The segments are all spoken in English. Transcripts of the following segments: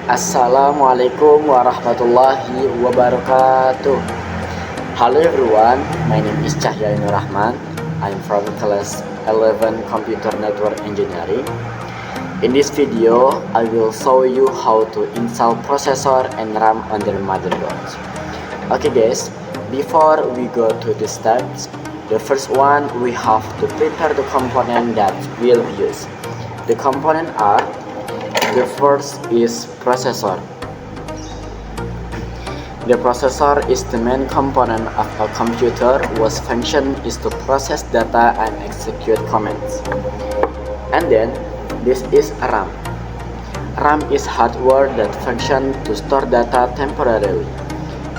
Assalamualaikum warahmatullahi wabarakatuh. Hello everyone, my name is Cahya Ainur Rahman. I'm from class 11 Computer Network Engineering. In this video, I will show you how to install processor and RAM on the motherboard. Okay guys, before we go to the steps, the first one we have to prepare the component that we'll use. The component are: the first is processor. The processor is the main component of a computer whose function is to process data and execute commands. And then, this is RAM. RAM is hardware that functions to store data temporarily.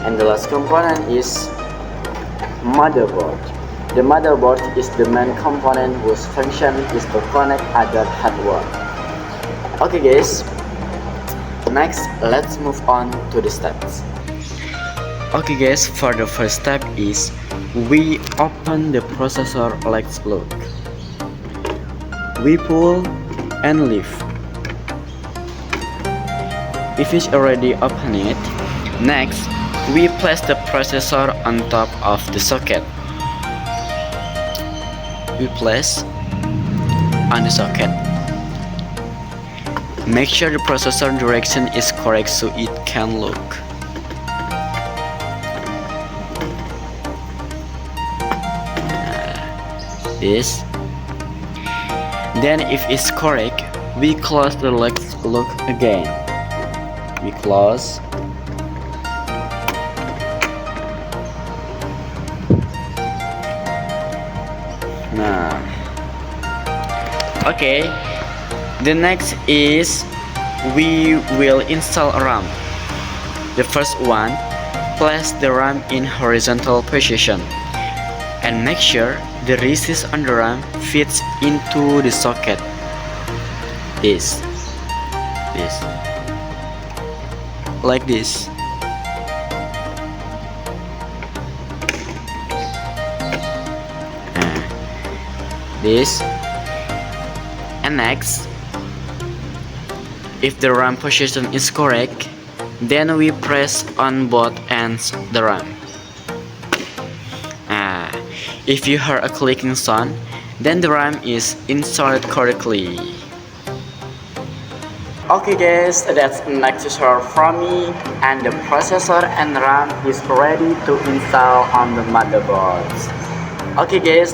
And the last component is motherboard. The motherboard is the main component whose function is to connect other hardware. Okay guys, next let's move on to the steps. Okay guys, for the first step is we open the processor. Let's look. We pull and lift. If it's already open it, next we place the processor on top of the socket. We place on the socket. Make sure the processor direction is correct so it can look. This. Then if it's correct, we close the Let's look again. We close. Nah. Okay. The next is we will install RAM. The first one, place the RAM in horizontal position and make sure the resist on the RAM fits into the socket. This. Like this. This. And next, if the RAM position is correct, then we press on both ends the RAM. If you hear a clicking sound, then the RAM is installed correctly. Okay guys, that's next tutorial from me, and the processor and RAM is ready to install on the motherboards. Okay guys,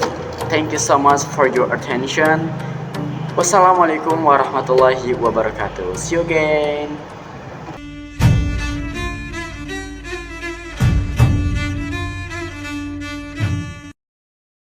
thank you so much for your attention. Wassalamualaikum warahmatullahi wabarakatuh. See you again.